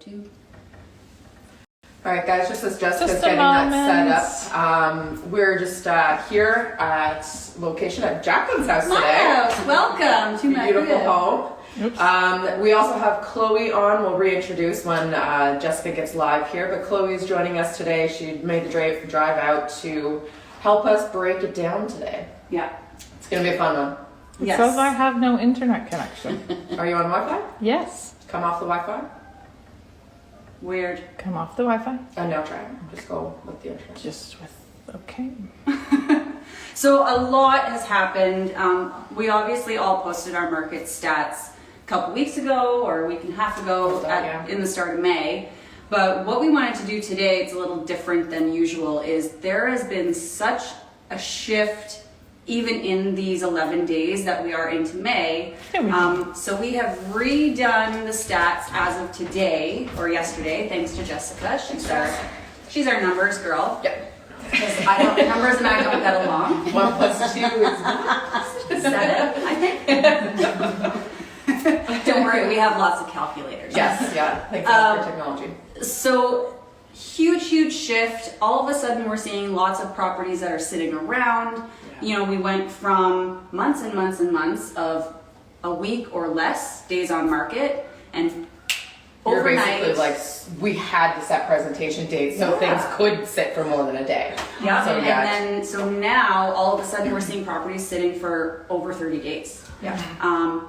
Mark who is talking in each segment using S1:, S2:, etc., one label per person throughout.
S1: 2.
S2: All right, guys, just as Jessica's getting that set up, we're just here at location at Jacqueline's house today.
S1: Welcome to my
S2: beautiful
S1: crib.
S2: home. We also have Chloe on. We'll reintroduce when Jessica gets live here, but Chloe is joining us today. She made the drive out to help us break it down today.
S1: Yeah.
S2: It's going to be a fun one.
S3: It says I have no internet connection.
S2: Are you on Wi-Fi?
S3: Yes.
S2: Come off the Wi-Fi.
S1: Weird.
S3: Come off the Wi-Fi.
S2: And now try. Just go with the internet.
S3: Just with, okay.
S1: So a lot has happened. We obviously all posted our market stats a couple weeks ago or a week and a half ago in the start of May. But what we wanted to do today, it's a little different than usual, is there has been such a shift even in these 11 days that we are into May. So we have redone the stats as of today or yesterday, thanks to Jessica. She's our numbers girl.
S2: Yep.
S1: Because I don't have numbers and I don't get along.
S2: 1 plus 2 is
S1: 7, I think. Don't worry, we have lots of calculators.
S2: yes, yeah. Thank God for technology.
S1: So huge shift. All of a sudden we're seeing lots of properties that are sitting around. You know, we went from months and months and months of a week or less days on market, and
S2: You're
S1: overnight,
S2: basically like, we had to set presentation dates so things could sit for more than a day.
S1: Yeah,
S2: So,
S1: so now all of a sudden we're seeing properties sitting for over 30 days.
S2: Yeah.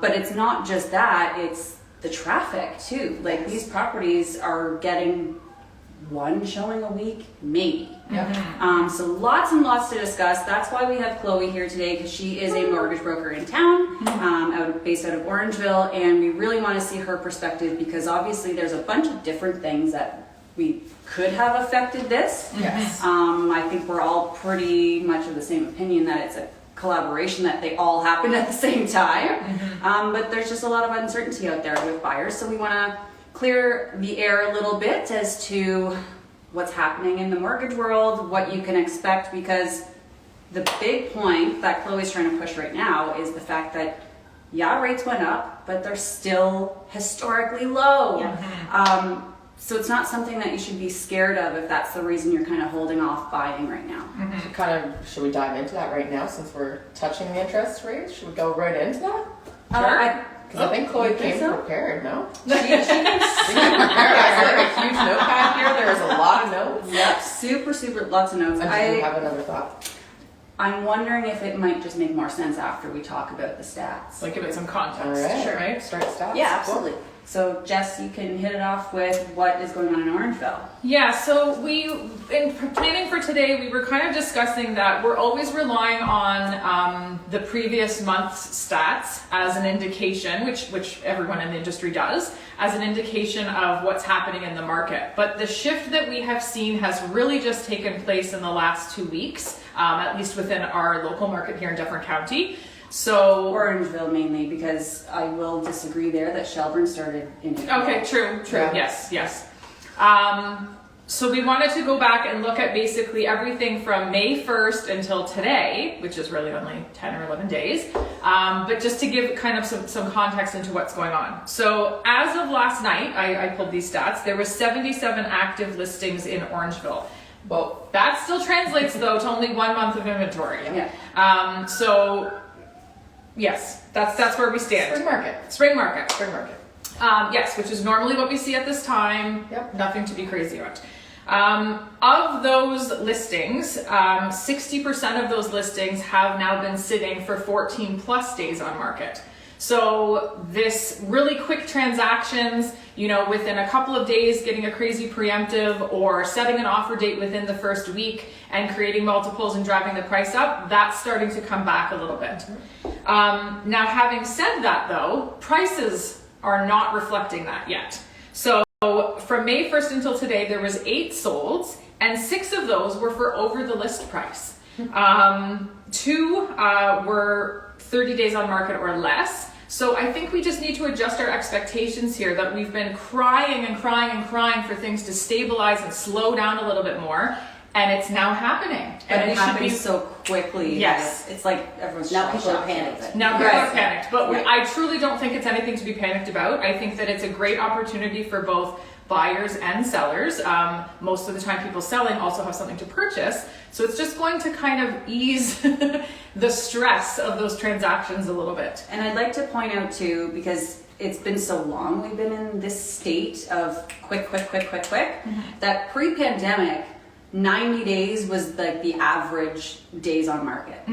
S1: But it's not just that, it's the traffic too. Like these properties are getting one showing a week, maybe.
S2: Yeah.
S1: So lots and lots to discuss. That's why we have Chloe here today, because she is a mortgage broker in town, based out of Orangeville, and we really want to see her perspective because obviously there's a bunch of different things that we could have affected this.
S2: Yes.
S1: I think we're all pretty much of the same opinion that it's a collaboration, that they all happen at the same time. But there's just a lot of uncertainty out there with buyers, so we want to clear the air a little bit as to what's happening in the mortgage world, what you can expect, because the big point that Chloe's trying to push right now is the fact that rates went up, but they're still historically low. So it's not something that you should be scared of if that's the reason you're kind of holding off buying right now.
S2: Should we dive into that right now since we're touching the interest rates? Should we go right into that?
S1: Sure.
S2: Because I think Chloe came prepared, no?
S1: She came
S2: prepared. I have like a huge notepad here. There's a lot of notes.
S1: Yep, super, lots of notes.
S2: I have another thought.
S1: I'm wondering if it might just make more sense after we talk about the stats.
S3: Like give it some context.
S2: All right.
S1: Sure.
S2: Right? Start stats.
S1: Yeah, absolutely. So Jess, you can hit it off with what is going on in Orangeville.
S3: Yeah, so in planning for today, we were kind of discussing that we're always relying on the previous month's stats as an indication, which everyone in the industry does, as an indication of what's happening in the market. But the shift that we have seen has really just taken place in the last 2 weeks, at least within our local market here in Dufferin County. So
S1: Orangeville mainly, because I will disagree there that Shelburne started in April.
S3: Okay, true.
S2: Yeah.
S3: Yes. So we wanted to go back and look at basically everything from May 1st until today, which is really only 10 or 11 days, but just to give kind of some context into what's going on. So as of last night, I pulled these stats, there was 77 active listings in Orangeville. Well, that still translates though to only 1 month of inventory.
S1: Yeah.
S3: So yes, that's where we stand. Spring market. Yes, which is normally what we see at this time.
S2: Yep.
S3: Nothing to be crazy about. Of those listings, 60% of those listings have now been sitting for 14 plus days on market. So this really quick transactions, within a couple of days, getting a crazy preemptive or setting an offer date within the first week and creating multiples and driving the price up, that's starting to come back a little bit. Now, having said that though, prices are not reflecting that yet. So from May 1st until today, there was 8 solds and 6 of those were for over the list price. 2 were 30 days on market or less. So I think we just need to adjust our expectations here that we've been crying for things to stabilize and slow down a little bit more. And it's now happening.
S1: And
S3: And
S1: it happens so quickly.
S3: Yes.
S1: It's like everyone's
S4: Now people are
S1: shell-shocked with
S4: panicked.
S1: it.
S3: Now people
S1: Right.
S3: are panicked, but
S1: Right.
S3: I truly don't think it's anything to be panicked about. I think that it's a great opportunity for both buyers and sellers. Most of the time people selling also have something to purchase. So it's just going to kind of ease the stress of those transactions a little bit.
S1: And I'd like to point out too, because it's been so long we've been in this state of quick, that pre-pandemic, 90 days was like the average days on market.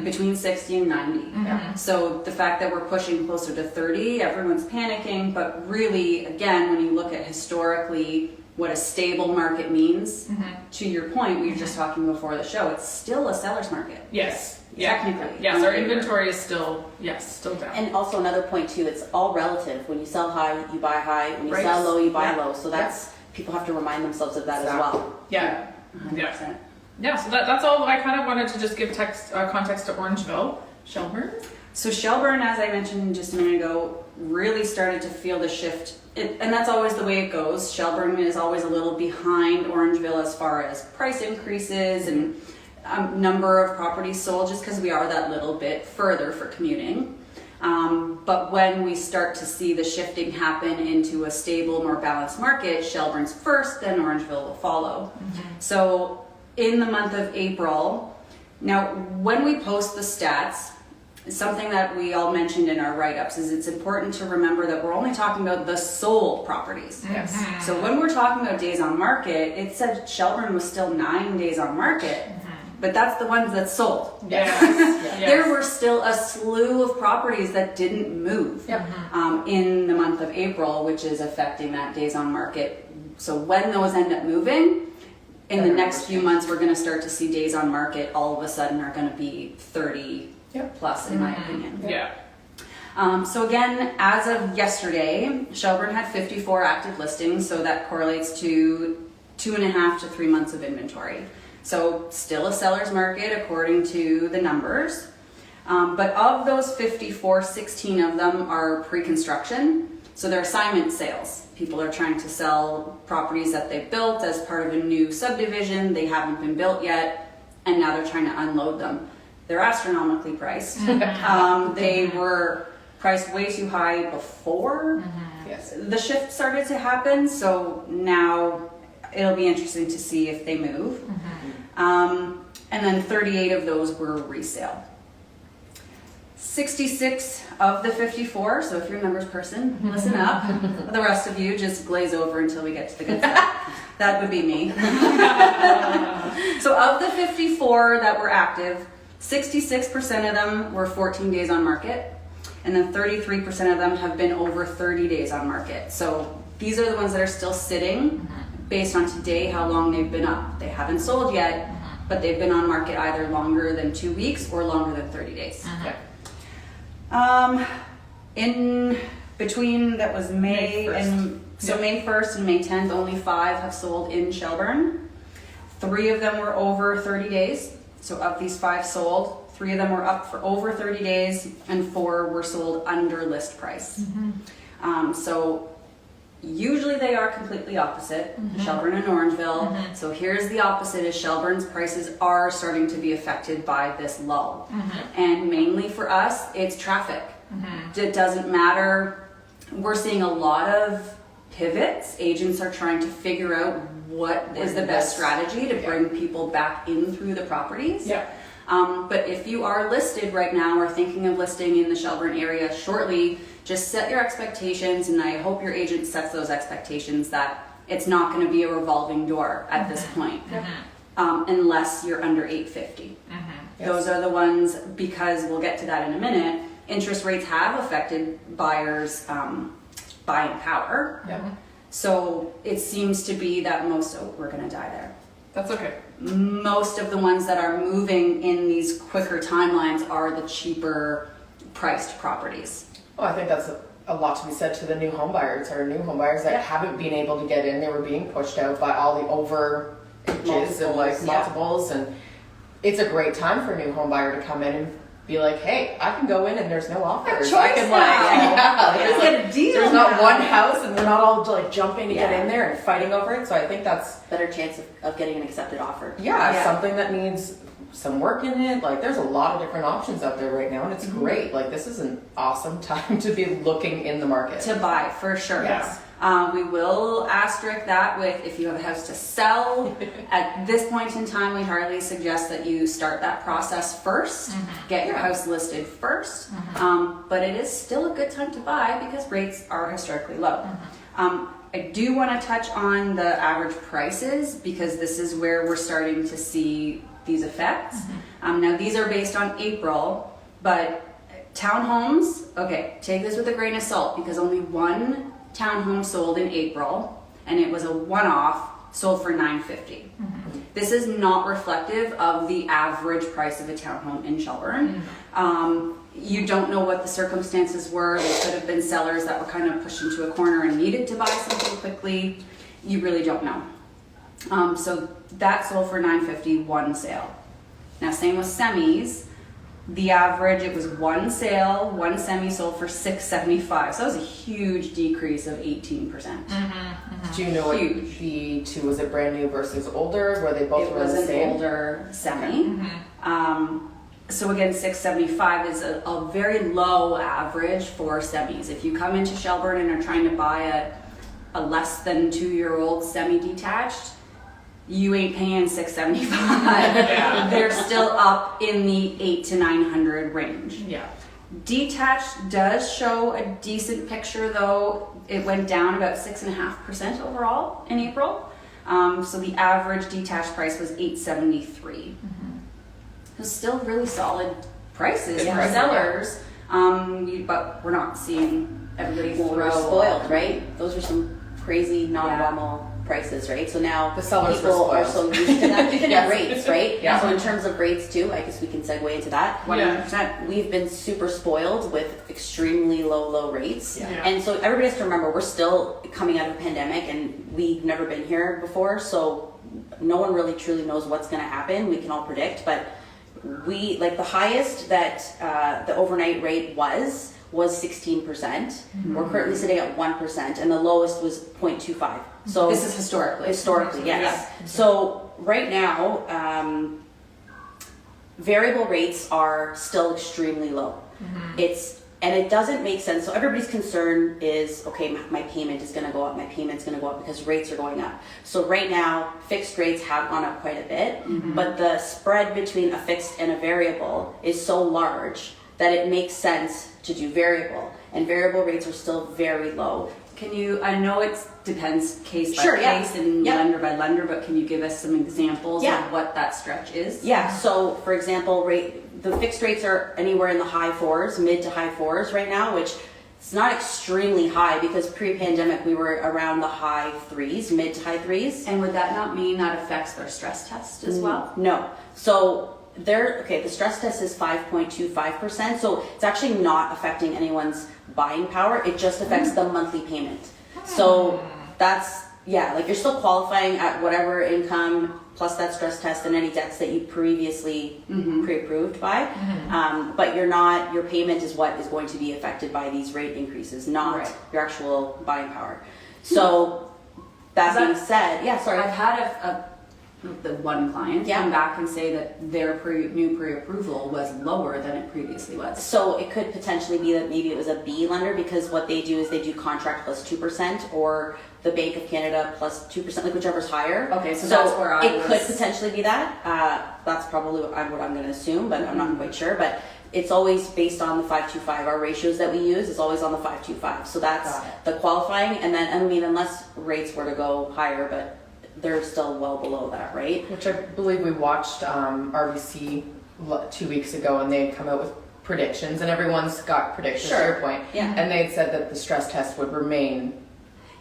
S1: Between 60 and 90. So the fact that we're pushing closer to 30, everyone's panicking, but really, again, when you look at historically what a stable market means, to your point, we were just talking before the show, it's still a seller's market.
S3: Yes. Yeah.
S1: Technically.
S3: Yes,
S1: on
S3: our
S1: paper.
S3: inventory is still down.
S4: And also another point too, it's all relative. When you sell high, you buy high. When you
S3: Right.
S4: sell low, you buy
S3: Yeah.
S4: low. So that's, people have to remind themselves of that as
S2: Exactly.
S4: well.
S3: Yeah.
S1: 100%.
S3: Yeah, so that's all. I kind of wanted to just give context to Orangeville. Shelburne?
S1: So Shelburne, as I mentioned just a minute ago, really started to feel the shift. And that's always the way it goes. Shelburne is always a little behind Orangeville as far as price increases and number of properties sold, just because we are that little bit further for commuting. But when we start to see the shifting happen into a stable, more balanced market, Shelburne's first, then Orangeville will follow. So in the month of April, now when we post the stats, something that we all mentioned in our write-ups is it's important to remember that we're only talking about the sold properties.
S2: Yes.
S1: So when we're talking about days on market, it said Shelburne was still 9 days on market, but that's the ones that sold.
S3: Yes.
S1: There were still a slew of properties that didn't move in the month of April, which is affecting that days on market. So when those end up moving, in the next few months, we're going to start to see days on market all of a sudden are going to be 30 plus, in my opinion.
S3: Yeah.
S1: So again, as of yesterday, Shelburne had 54 active listings, so that correlates to 2.5 to 3 months of inventory. So still a seller's market according to the numbers. But of those 54, 16 of them are pre-construction. So they're assignment sales. People are trying to sell properties that they built as part of a new subdivision. They haven't been built yet, and now they're trying to unload them. They're astronomically priced. They were priced way too high before
S2: Yes.
S1: the shift started to happen. So now it'll be interesting to see if they move. And then 38 of those were resale. 66 of the 54, so if you're a numbers person, listen up. The rest of you just glaze over until we get to the good stuff. That would be me. So of the 54 that were active, 66% of them were 14 days on market, and then 33% of them have been over 30 days on market. So these are the ones that are still sitting based on today, how long they've been up. They haven't sold yet, but they've been on market either longer than 2 weeks or longer than 30 days.
S2: Okay.
S1: In between, that was May
S3: May 1st.
S1: and so May 1st and May 10th, only 5 have sold in Shelburne. 3 of them were over 30 days. So of these 5 sold, 3 of them were up for over 30 days and 4 were sold under list price. So usually they are completely opposite, Shelburne and Orangeville. So here's the opposite, is Shelburne's prices are starting to be affected by this lull. And mainly for us, it's traffic. It doesn't matter. We're seeing a lot of pivots. Agents are trying to figure out what is the best strategy to bring people back in through the properties.
S3: Yeah.
S1: But if you are listed right now or thinking of listing in the Shelburne area shortly, just set your expectations, and I hope your agent sets those expectations that it's not going to be a revolving door at this point, unless you're under 850. Those are the ones, because we'll get to that in a minute, interest rates have affected buyers' buying power. So it seems to be that we're going to die there.
S3: That's okay.
S1: Most of the ones that are moving in these quicker timelines are the cheaper priced properties.
S2: Well, I think that's a lot to be said to the new home buyers that haven't been able to get in. They were being pushed out by all the overages and like multiples, and it's a great time for a new home buyer to come in and be like, hey, I can go in and there's no offers. I can
S1: Let's get a deal.
S2: There's not
S1: now.
S2: one house and they're not all like jumping to get in there and fighting over it. So I think that's
S4: Better chance of getting an accepted offer.
S2: something that needs some work in it. Like there's a lot of different options out there right now, and it's great. Like this is an awesome time to be looking in the market.
S1: To buy, for sure.
S2: Yes.
S1: We will asterisk that with if you have a house to sell. At this point in time, we hardly suggest that you start that process first. Get your house listed first. But it is still a good time to buy because rates are historically low. I do want to touch on the average prices because this is where we're starting to see these effects. Now these are based on April, but townhomes, okay, take this with a grain of salt because only one townhome sold in April and it was a one-off, sold for $950. This is not reflective of the average price of a townhome in Shelburne. You don't know what the circumstances were. They could have been sellers that were kind of pushed into a corner and needed to buy something quickly. You really don't know. So that sold for $950, one sale. Now same with semis. The average, it was one sale, one semi sold for $675. So that was a huge decrease of 18%.
S2: Do you know what the two, was it brand new versus older? Were they both
S1: It was
S2: the
S1: an
S2: same?
S1: older semi. So again, $675 is a very low average for semis. If you come into Shelburne and are trying to buy a less than 2-year-old semi-detached, you ain't paying $675. They're still up in the $800 to $900 range.
S3: Yeah.
S1: Detached does show a decent picture though. It went down about 6.5% overall in April. So the average detached price was $873. It was still really solid prices for sellers. But we're not seeing everybody
S4: Well, we're
S1: throw.
S4: spoiled, right? Those are some crazy, non-normal prices, right? So now
S2: The sellers were
S4: people are so
S2: spoiled.
S4: used to that. Even
S2: Yes.
S4: rates, right?
S2: Yeah.
S4: So in terms of rates too, I guess we can segue into that.
S1: 100%.
S4: We've been super spoiled with extremely low rates.
S2: Yeah.
S4: And so everybody has to remember we're still coming out of a pandemic and we've never been here before. So no one really truly knows what's going to happen. We can all predict, but we, like the highest that the overnight rate was 16%. We're currently sitting at 1% and the lowest was 0.25. So
S1: This is historically.
S4: historically, yes. So right now, variable rates are still extremely low. And it doesn't make sense. So everybody's concern is, okay, my payment is going to go up. My payment's going to go up because rates are going up. So right now, fixed rates have gone up quite a bit, but the spread between a fixed and a variable is so large that it makes sense to do variable. And variable rates are still very low.
S1: Can you, I know it depends case by
S4: Sure, yeah.
S1: case and
S4: Yeah.
S1: lender by lender, but can you give us some examples
S4: Yeah.
S1: of what that stretch is?
S4: Yeah, so for example, the fixed rates are anywhere in the high 4s, mid to high 4s right now, which it's not extremely high because pre-pandemic we were around the high 3s, mid to high 3s.
S1: And would that not mean that affects their stress test as well?
S4: No. So the stress test is 5.25%, so it's actually not affecting anyone's buying power. It just affects the monthly payment. So that's, yeah, like you're still qualifying at whatever income plus that stress test and any debts that you previously pre-approved by. But your payment is what is going to be affected by these rate increases, not
S1: Right.
S4: your actual buying power. So that being said, yeah, sorry.
S1: I've had the one client
S4: Yeah.
S1: come back and say that their new pre-approval was lower than it previously was.
S4: So it could potentially be that maybe it was a B lender because what they do is they do contract plus 2% or the Bank of Canada plus 2%, like whichever's higher.
S1: Okay, so that's where I
S4: it
S1: was-
S4: could potentially be that. That's probably what I'm going to assume, but I'm not quite sure. But it's always based on the 525. Our ratios that we use is always on the 525. So that's
S1: Got it.
S4: the qualifying, and then unless rates were to go higher, but they're still well below that, right?
S2: Which I believe we watched RBC 2 weeks ago, and they had come out with predictions, and everyone's got predictions to your point.
S4: Yeah.
S2: And they had said that the stress test would remain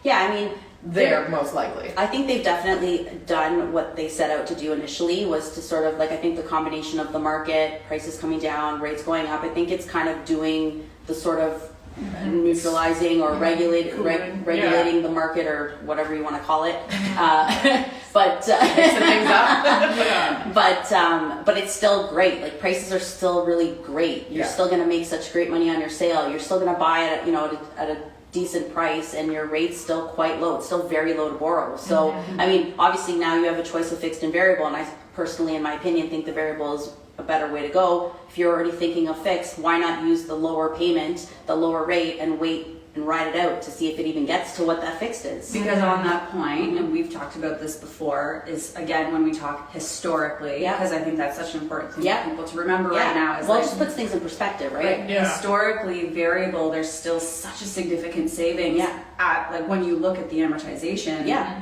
S4: Yeah, I mean,
S2: there most likely.
S4: I think they've definitely done what they set out to do initially, was to sort of, like, I think the combination of the market, prices coming down, rates going up, I think it's kind of doing the sort of neutralizing or regulating the market or whatever you want to call it. But
S2: Mixing things up.
S4: but it's still great. Like, prices are still really great. You're
S2: Yeah.
S4: still going to make such great money on your sale. You're still going to buy it at a decent price and your rate's still quite low. It's still very low to borrow. So, I mean, obviously now you have a choice of fixed and variable, and I personally, in my opinion, think the variable is a better way to go. If you're already thinking of fixed, why not use the lower payment, the lower rate, and wait and ride it out to see if it even gets to what that fixed is?
S1: Because on that point, and we've talked about this before, is again when we talk historically, because I think that's such an important thing for people to remember right now. Is
S4: Well, it
S1: like,
S4: just puts things in perspective, right?
S3: Yeah.
S1: Historically, variable, there's still such a significant savings at like when you look at the amortization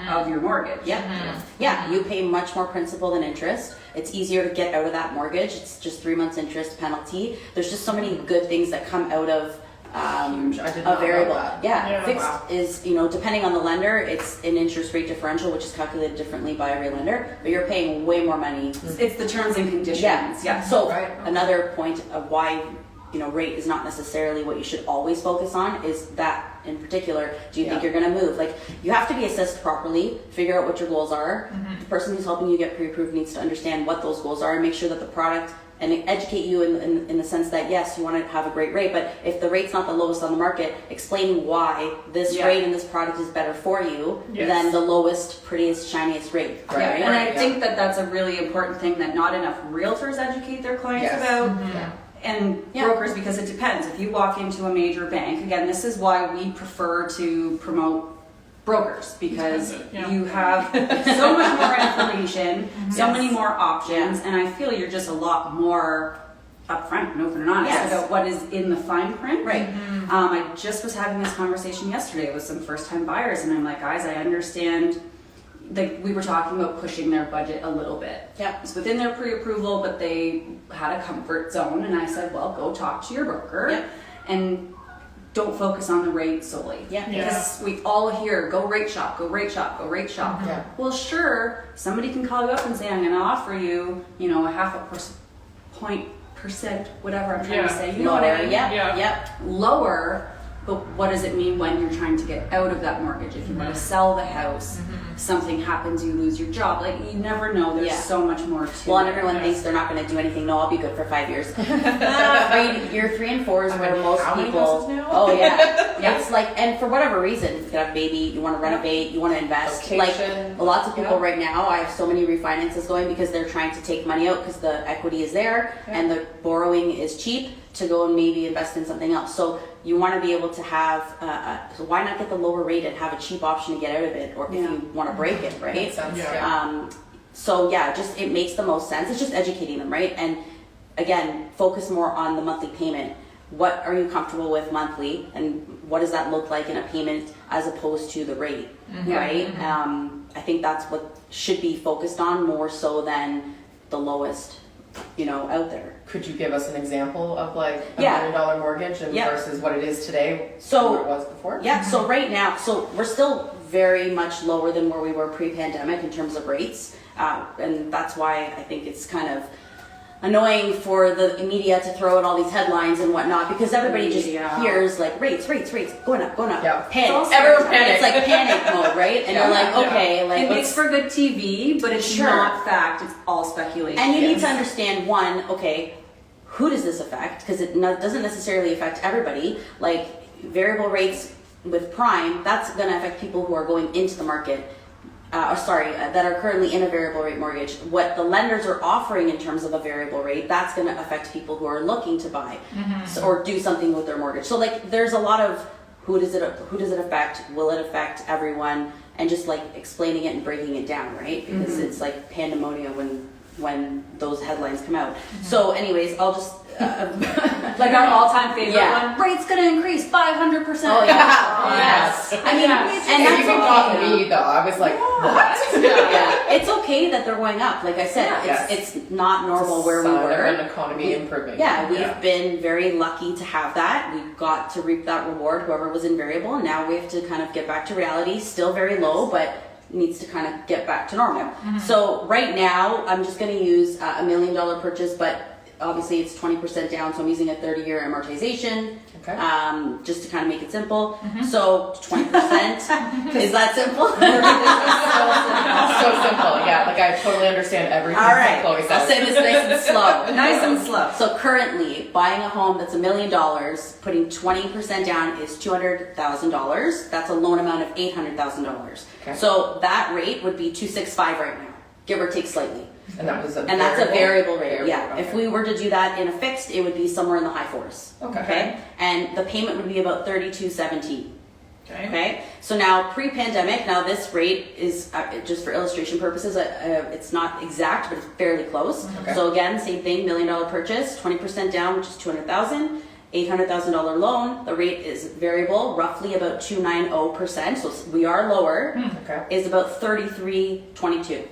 S1: of your mortgage.
S4: Yeah, you pay much more principal than interest. It's easier to get out of that mortgage. It's just 3 months interest penalty. There's just so many good things that come out of
S2: I did
S4: a
S2: not
S4: variable.
S2: know that.
S4: Yeah, fixed
S2: Wow.
S4: is, depending on the lender, it's an interest rate differential, which is calculated differently by every lender, but you're paying way more money.
S1: It's the terms and conditions.
S4: So
S2: Right.
S4: another point of why rate is not necessarily what you should always focus on is that in particular. Do you think you're going to move? Like, you have to be assessed properly, figure out what your goals are. The person who's helping you get pre-approved needs to understand what those goals are and make sure that the product, and educate you in the sense that yes, you want to have a great rate, but if the rate's not the lowest on the market, explain why this rate and this product is better for you than the lowest, prettiest, shiniest rate.
S1: Right? And I think that that's a really important thing that not enough realtors educate their clients about. And brokers, because it depends. If you walk into a major bank, again, this is why we prefer to promote brokers, because you have so much more information, so many more options, and I feel you're just a lot more upfront and open and honest about what is in the fine print.
S4: Right.
S1: I just was having this conversation yesterday with some first-time buyers, and I'm like, guys, I understand. Like, we were talking about pushing their budget a little bit.
S4: Yeah.
S1: It's within their pre-approval, but they had a comfort zone, and I said, well, go talk to your broker and don't focus on the rate solely. Because we all hear, go rate shop, go rate shop, go rate shop. Well, sure, somebody can call you up and say, I'm going to offer you, a 0.5%, whatever I'm trying to say. You know what I mean? Lower. But what does it mean when you're trying to get out of that mortgage? If you want to sell the house, something happens, you lose your job. Like, you never know. There's so much more to
S4: Well, and
S1: it.
S4: everyone thinks they're not going to do anything. No, I'll be good for 5 years. Year 3 and 4 is where most
S2: how many
S4: people.
S2: houses now?
S4: Oh yeah, it's like, and for whatever reason, you have a baby, you want to renovate, you want to invest.
S2: Location.
S4: Like, lots of people right now, I have so many refinances going because they're trying to take money out because the equity is there and the borrowing is cheap to go and maybe invest in something else. So you want to be able to have, so why not get the lower rate and have a cheap option to get out of it, or if you want to break it, right?
S2: Makes sense.
S4: So just it makes the most sense. It's just educating them, right? And again, focus more on the monthly payment. What are you comfortable with monthly, and what does that look like in a payment as opposed to the rate, right? I think that's what should be focused on more so than the lowest, out there.
S2: Could you give us an example of like a $1 million mortgage versus what it is today,
S4: so
S2: what it was before?
S4: So right now, we're still very much lower than where we were pre-pandemic in terms of rates, and that's why I think it's kind of annoying for the media to throw out all these headlines and whatnot, because everybody just hears like rates going up, panic.
S2: Everyone panics.
S4: It's like panic mode, right? And you're like, okay, like
S1: it makes for good TV, but it's not fact. It's all speculation.
S4: And you need to understand, one, okay, who does this affect? Because it doesn't necessarily affect everybody. Like, variable rates with prime, that's going to affect people who are going into the market. That are currently in a variable rate mortgage. What the lenders are offering in terms of a variable rate, that's going to affect people who are looking to buy or do something with their mortgage. So like, there's a lot of who does it affect? Will it affect everyone? And just like explaining it and breaking it down, right? Because it's like pandemonium when those headlines come out. So anyways, I'll just
S1: like our all-time favorite one. Rate's gonna increase 500%.
S4: Oh yes. I mean,
S2: And that's even got me though. I was like, what?
S4: It's okay that they're going up. Like I said, it's not normal where we were.
S2: An economy improving.
S4: We've been very lucky to have that. We got to reap that reward, whoever was in variable, and now we have to kind of get back to reality. Still very low, but needs to kind of get back to normal. So right now, I'm just going to use a $1 million purchase, but obviously it's 20% down, so I'm using a 30-year amortization, just to kind of make it simple. So 20%, is that simple? So
S2: so simple. Yeah, like I totally understand everything
S4: All right,
S2: that Chloe says.
S4: I'll say this nice and slow.
S1: Nice and slow.
S4: So currently, buying a home that's $1 million, putting 20% down is $200,000. That's a loan amount of $800,000.
S2: Okay.
S4: So that rate would be 265 right now, give or take slightly.
S2: And that was a
S4: And that's a variable rate.
S2: Variable,
S4: Yeah.
S2: okay.
S4: If we were to do that in a fixed, it would be somewhere in the high fours.
S2: Okay.
S4: And the payment would be about $32.17.
S3: Okay.
S4: Okay, so now pre-pandemic, now this rate is just for illustration purposes, it's not exact, but it's fairly close.
S2: Okay.
S4: So again, same thing, $1 million purchase, 20% down, which is $200,000, $800,000 loan. The rate is variable, roughly about 2.90%. So we are lower.
S2: Okay.
S4: Is about 33.22.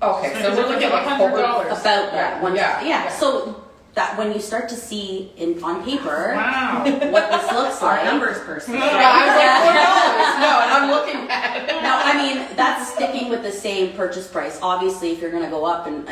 S2: Okay, so
S3: So
S2: we're looking at like
S3: $100.
S4: About that one.
S2: Yeah.
S4: Yeah. So that when you start to see on paper
S3: Wow.
S4: what this looks
S1: Our
S4: like.
S1: numbers person.
S2: Yeah, I was like, $4. No, and I'm looking at it.
S4: No, I mean, that's sticking with the same purchase price. Obviously, if you're going to go up and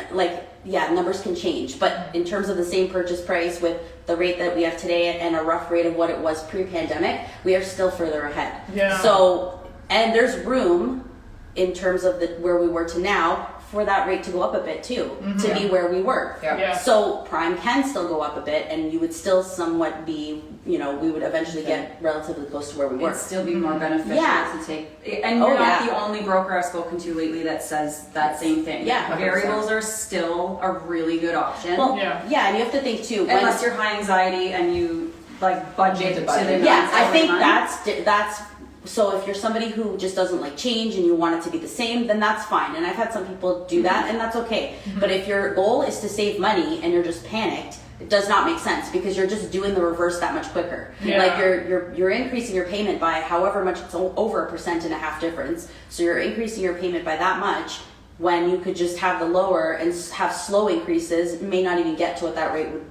S4: numbers can change. But in terms of the same purchase price with the rate that we have today and a rough rate of what it was pre-pandemic, we are still further ahead.
S3: Yeah.
S4: So, and there's room in terms of where we were to now for that rate to go up a bit too, to be where we were.
S2: Yeah.
S3: Yeah.
S4: So prime can still go up a bit and you would still somewhat be, we would eventually get relatively close to where we were.
S1: It'd still be more beneficial
S4: Yeah.
S1: to take, and
S4: Oh,
S1: you're not
S4: yeah.
S1: the only broker I've spoken to lately that says that same thing.
S4: Yeah.
S2: 100%.
S1: Variables are still a really good option.
S4: Well,
S3: Yeah.
S4: and you have to think too.
S1: Unless you're high anxiety and you budget
S2: to
S1: to
S2: budget.
S1: the
S4: Yeah,
S1: nines
S4: I
S1: every
S4: think
S1: month.
S4: that's so if you're somebody who just doesn't like change and you want it to be the same, then that's fine. And I've had some people do that and that's okay. But if your goal is to save money and you're just panicked, it does not make sense because you're just doing the reverse that much quicker.
S3: Yeah.
S4: Like you're increasing your payment by however much, it's over 1.5% difference. So you're increasing your payment by that much when you could just have the lower and have slow increases, may not even get to what that rate would,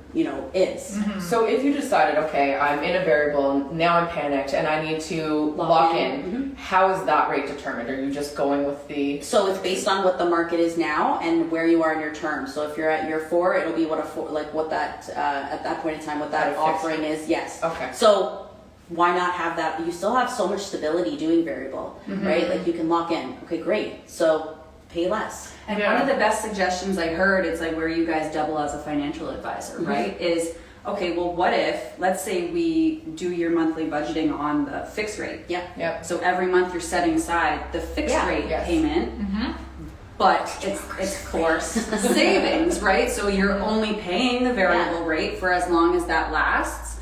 S4: is.
S2: So if you decided, okay, I'm in a variable, now I'm panicked and I need to lock in, how is that rate determined? Are you just going with the...
S4: So it's based on what the market is now and where you are in your term. So if you're at year 4, it'll be what that at that point in time, what that
S2: At a fixed
S4: offering is. Yes.
S2: Okay.
S4: So why not have that? You still have so much stability doing variable, right? Like you can lock in. Okay, great. So pay less.
S1: And
S3: Yeah.
S1: one of the best suggestions I heard, it's like where you guys double as a financial advisor, right? Is, okay, well, what if, let's say we do your monthly budgeting on the fixed rate.
S4: Yeah.
S2: Yep.
S1: So every month you're setting aside the fixed
S4: Yeah.
S1: rate
S2: Yes.
S1: payment, but it's forced savings, right? So you're only paying the variable rate for as long as that lasts,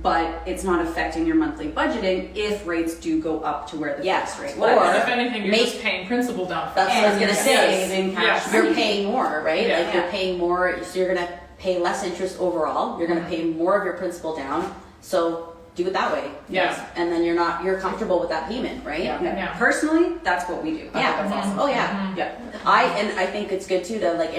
S1: but it's not affecting your monthly budgeting if rates do go up to where the
S4: Yeah.
S1: fixed rate
S4: Or-
S1: was.
S3: If anything, you're
S4: Make-
S3: just paying principal down for
S4: That's what I was
S1: And
S4: gonna
S1: you're
S4: say.
S1: saving cash
S3: Yes.
S1: money.
S4: You're paying more, right?
S3: Yeah.
S4: Like you're paying more, so you're gonna pay less interest overall. You're gonna pay more of your principal down. So do it that way.
S3: Yeah.
S4: And then you're comfortable with that payment, right?
S2: Yeah.
S1: Yeah.
S3: Yeah.
S1: Personally, that's what we do.
S4: Yeah.
S2: That's awesome.
S4: Oh yeah.
S1: Yeah.
S4: I think it's good too to like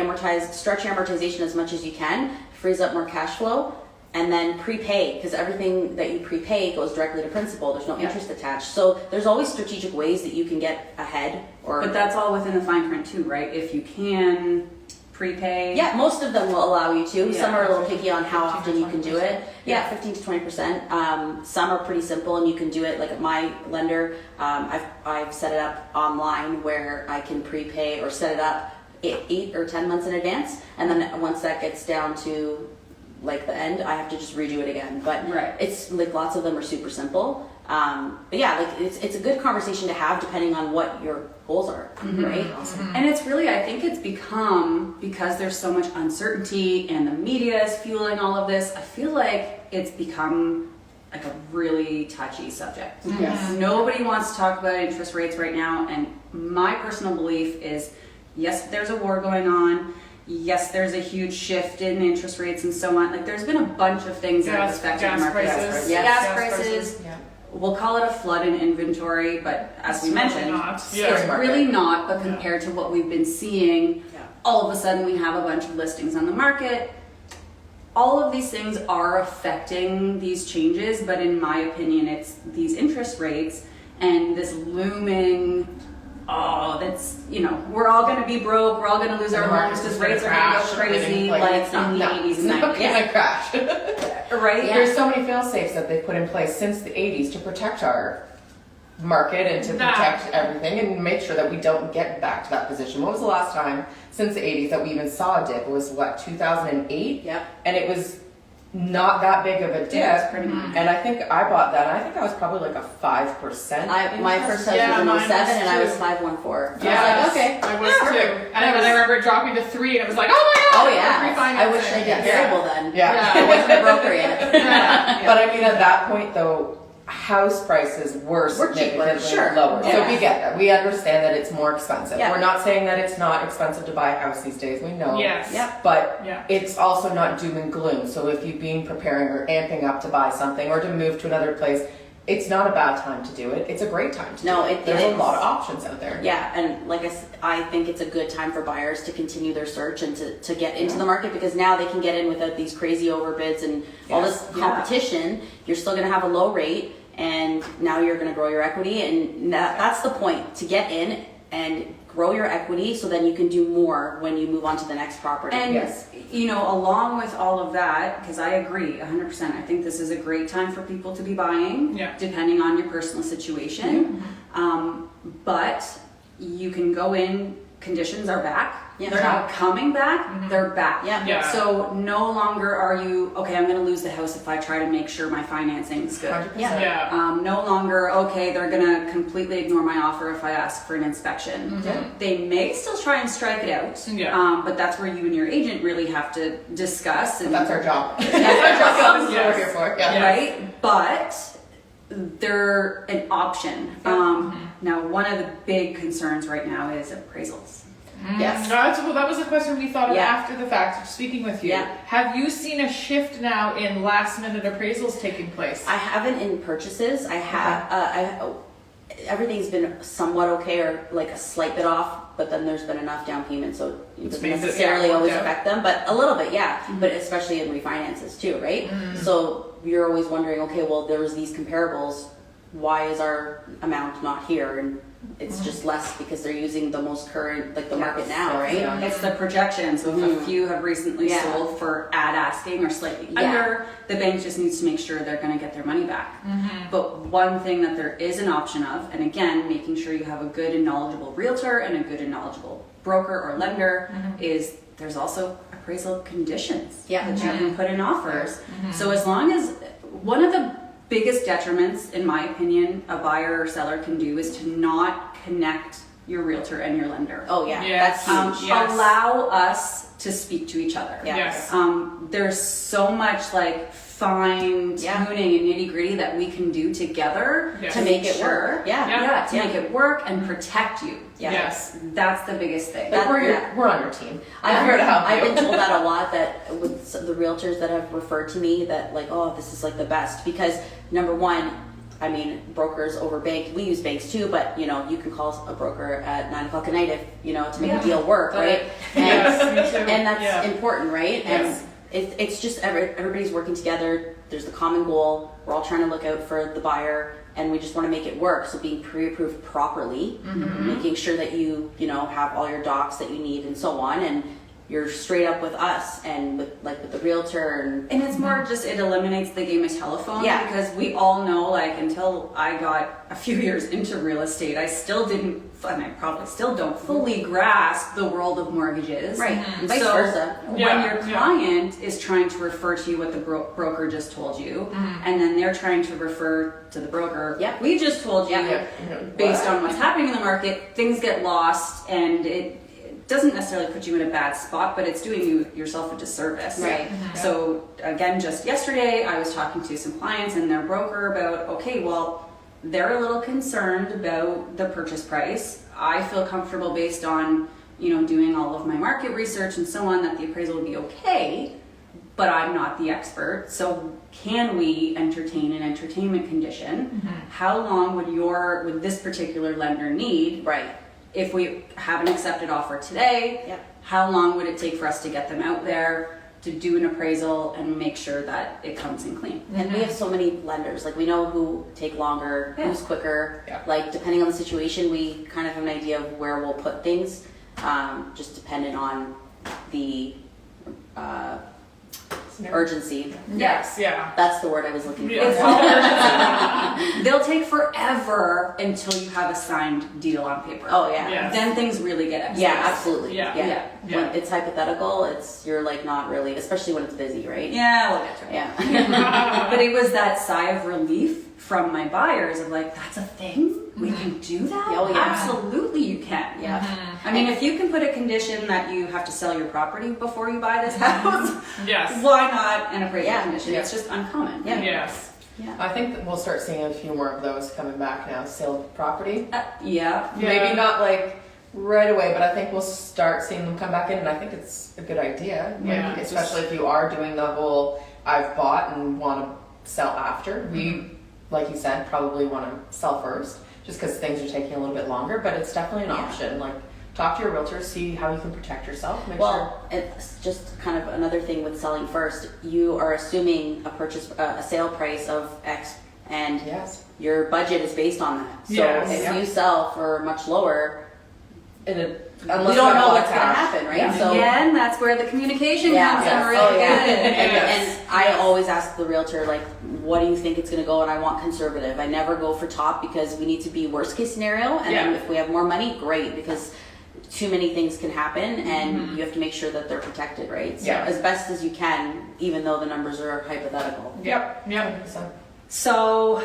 S4: stretch your amortization as much as you can, frees up more cash flow, and then prepay because everything that you prepay goes directly to principal. There's no
S1: Yeah.
S4: interest attached. So there's always strategic ways that you can get ahead.
S1: But that's all within the fine print too, right? If you can prepay.
S4: Yeah, most of them will allow you to.
S1: Yeah.
S4: Some are a little picky on how
S3: 15 to
S4: often you can do it.
S3: 20%.
S4: Yeah, 15 to 20%. Some are pretty simple and you can do it. Like at my lender, I've set it up online where I can prepay or set it up 8 or 10 months in advance, and then once that gets down to like the end, I have to just redo it again. But
S1: Right.
S4: it's like lots of them are super simple. But yeah, like it's a good conversation to have depending on what your goals are, right?
S1: And it's really, I think it's become, because there's so much uncertainty and the media is fueling all of this, I feel like it's become like a really touchy subject.
S2: Yes.
S1: Nobody wants to talk about interest rates right now, and my personal belief is, yes, there's a war going on. Yes, there's a huge shift in interest rates and so on. Like there's been a bunch of things that have affected the
S3: gas
S1: market.
S3: prices.
S4: Yes.
S1: Gas
S3: Gas
S1: prices.
S3: prices.
S2: Yeah.
S1: We'll call it a flood in inventory, but as we
S3: It's really
S1: mentioned,
S3: not.
S1: it's
S3: Yeah.
S2: market.
S1: really not. But compared to what we've been seeing,
S4: Yeah.
S1: all of a sudden we have a bunch of listings on the market. All of these things are affecting these changes, but in my opinion, it's these interest rates and this looming, that's, we're all going to be broke, we're all going to lose our
S2: The
S1: homes
S2: market's
S1: because
S2: just gonna
S1: rates are going to
S2: crash
S1: go
S2: or
S1: crazy
S2: anything,
S1: like
S2: it's not,
S1: in the 80s
S2: it's
S1: and
S2: not
S1: 90s.
S2: gonna crash.
S1: Right?
S4: Yeah.
S2: There's so many fail safes that they've put in place since the 80s to protect our market and to
S3: That-
S2: protect everything and make sure that we don't get back to that position. When was the last time since the 80s that we even saw a dip? It was what, 2008?
S4: Yep.
S2: And it was not that big of a dip.
S1: Yeah, it's pretty much.
S2: And I think I bought that, and I think I was probably like a 5%.
S4: My first house
S3: Yeah,
S4: was in
S3: mine
S4: 07
S3: was
S4: and I was
S3: too.
S4: 514.
S3: Yeah,
S4: I was like, okay.
S3: I was too. And then I remember it dropping to 3 and it was like, oh my
S4: Oh
S3: god,
S4: yeah. I wish I did
S2: Yeah.
S4: variable then.
S2: Yeah.
S4: I wasn't a broker yet.
S3: Yeah.
S2: But I mean, at that point, though, house prices were
S4: We're cheaper,
S2: significantly
S4: sure.
S2: lower. So
S4: Yeah.
S2: we get that. We understand that it's more expensive.
S4: Yeah.
S2: We're not saying that it's not expensive to buy a house these days. We know.
S3: Yes.
S4: Yep.
S2: But
S3: Yeah.
S2: it's also not doom and gloom. So if you've been preparing or amping up to buy something or to move to another place, it's not a bad time to do it. It's a great time to
S4: No,
S2: do
S4: it
S2: There's
S4: is.
S2: a lot of options out there.
S4: Yeah, and like I think it's a good time for buyers to continue their search and to get into the market because now they can get in without these crazy overbids and all this
S2: Yes.
S1: Yeah.
S4: competition. You're still going to have a low rate, and now you're going to grow your equity, and that's the point, to get in and grow your equity so then you can do more when you move on to the next property.
S1: And,
S2: Yes.
S1: you know, along with all of that, because I agree 100%, I think this is a great time for people to be buying,
S3: Yeah.
S1: depending on your personal situation. But you can go in, conditions are back.
S4: Yeah.
S1: They're not coming back, they're back.
S4: Yeah.
S3: Yeah.
S1: So no longer are you, okay, I'm going to lose the house if I try to make sure my financing's good.
S2: 100%.
S4: Yeah.
S3: Yeah.
S1: No longer, okay, they're gonna completely ignore my offer if I ask for an inspection.
S2: Yeah.
S1: They may still try and strike it out,
S3: Yeah.
S1: but that's where you and your agent really have to discuss. And,
S2: That's our job.
S1: That's our job,
S2: That's what we're here for. Yeah.
S3: Yeah.
S1: right? But they're an option. Now, one of the big concerns right now is appraisals.
S2: Yes.
S3: Well, that was a question we thought of
S4: Yeah.
S3: after the fact, speaking with you.
S4: Yeah.
S3: Have you seen a shift now in last minute appraisals taking place?
S4: I haven't in purchases. I have. Everything's been somewhat okay, or like a slight bit off. But then there's been enough down payment, so it doesn't
S3: means it,
S4: necessarily
S3: yeah,
S4: always
S3: yeah.
S4: affect them. But a little bit, yeah. But especially in refinances too, right? So you're always wondering, okay, well, there was these comparables. Why is our amount not here? And it's just less because they're using the most current, like the market now, right?
S2: Yeah.
S1: It's the projection. So if a few have recently
S4: Yeah.
S1: sold for at asking or slightly
S4: Yeah.
S1: under, the bank just needs to make sure they're going to get their money back. But one thing that there is an option of, and again, making sure you have a good and knowledgeable realtor and a good and knowledgeable broker or lender, is there's also appraisal conditions
S4: Yeah.
S1: that you can put in offers. So as long as one of the biggest detriments, in my opinion, a buyer or seller can do is to not connect your realtor and your lender.
S4: Oh yeah,
S3: Yes.
S4: that's huge.
S3: Yes.
S1: Allow us to speak to each other.
S4: Yeah.
S3: Yes.
S1: There's so much like fine tuning
S4: Yeah.
S1: and nitty gritty that we can do together
S3: Yes.
S1: to
S4: To
S1: make
S4: make it work. Yeah.
S3: Yeah.
S1: to make it work and protect you.
S4: Yeah.
S3: Yes.
S1: That's the biggest thing.
S2: Like we're,
S4: Yeah.
S2: we're on your team. I'm here to help you.
S4: I've been told that a lot, that with the realtors that have referred to me, that like, oh, this is like the best, because number one, I mean, brokers over bank. We use banks too, but you know, you can call a broker at 9 o'clock at night if you know, to make
S1: Yeah.
S4: a deal work,
S1: But-
S4: right?
S3: Yes, me too.
S4: And that's
S3: Yeah.
S4: important, right?
S3: Yes.
S4: And it's just everybody's working together. There's the common goal. We're all trying to look out for the buyer, and we just want to make it work. So being pre-approved properly, making sure that you know have all your docs that you need and so on, and you're straight up with us and with the realtor
S1: And it's more just, it eliminates the game of telephone.
S4: Yeah.
S1: Because we all know, like, until I got a few years into real estate, I still didn't, and I probably still don't fully grasp the world of mortgages.
S4: Right. And vice
S1: So
S4: versa.
S1: when
S3: Yeah,
S1: your
S3: yeah.
S1: client is trying to refer to you what the broker just told you, and then they're trying to refer to the broker,
S4: Yep.
S1: we just told you,
S4: Yep.
S1: based on what's happening in the market, things get lost, and it doesn't necessarily put you in a bad spot, but it's doing yourself a disservice.
S4: Right.
S1: So again, just yesterday, I was talking to some clients and their broker about, okay, well, they're a little concerned about the purchase price. I feel comfortable based on, you know, doing all of my market research and so on, that the appraisal would be okay, but I'm not the expert. So can we entertain an entertainment condition? How long would this particular lender need?
S4: Right.
S1: If we have an accepted offer today,
S4: Yep.
S1: how long would it take for us to get them out there to do an appraisal and make sure that it comes in clean?
S4: And we have so many lenders. Like we know who take longer,
S1: Yeah.
S4: who's quicker.
S2: Yeah.
S4: Like depending on the situation, we kind of have an idea of where we'll put things. Just dependent on the urgency.
S3: Yes, yeah.
S4: That's the word I was looking for.
S1: It's all urgency. They'll take forever until you have a signed deal on paper.
S4: Oh yeah.
S3: Yeah.
S1: Then things really get expedited.
S4: Yeah, absolutely.
S3: Yeah.
S1: Yeah.
S4: When it's hypothetical, you're like not really, especially when it's busy, right?
S1: Yeah, we'll get to it.
S4: Yeah.
S1: But it was that sigh of relief from my buyers of like, that's a thing? We can do that?
S4: Oh, yeah.
S1: Absolutely you can.
S4: Yeah.
S1: I mean, if you can put a condition that you have to sell your property before you buy this house,
S3: Yes.
S1: why not an appraisal
S4: Yeah.
S1: condition?
S2: Yeah.
S1: It's just uncommon.
S4: Yeah.
S3: Yes.
S1: Yeah.
S2: I think that we'll start seeing a few more of those coming back now. Sale of property.
S1: Yeah.
S3: Yeah.
S2: Maybe not like right away, but I think we'll start seeing them come back in, and I think it's a good idea. Like,
S3: Yeah.
S2: especially if you are doing the whole I've bought and want to sell after. We, like you said, probably want to sell first, just because things are taking a little bit longer. But it's definitely an
S4: Yeah.
S2: option. Like, talk to your realtor, see how you can protect yourself. Make sure.
S4: Well, it's just kind of another thing with selling first. You are assuming a sale price of X, and
S2: Yes.
S4: your budget is based on that. So
S3: Yes.
S4: if
S2: Yeah.
S4: you sell for much lower,
S2: Unless
S4: we
S2: you
S4: don't
S2: have a
S4: know
S2: lot of
S4: what's going to
S2: cash.
S4: happen, right?
S2: Yeah.
S4: So
S1: Again, that's where the communication comes in
S2: Yes.
S1: really
S4: Oh, yeah.
S1: good.
S3: Yes.
S4: And I always ask the realtor, like, what do you think it's going to go? And I want conservative. I never go for top because we need to be worst case scenario. And then
S3: Yeah.
S4: if we have more money, great, because too many things can happen and you have to make sure that they're protected, right? So
S2: Yeah.
S4: as best as you can, even though the numbers are hypothetical.
S3: Yep. Yep.
S2: 100%.
S1: So,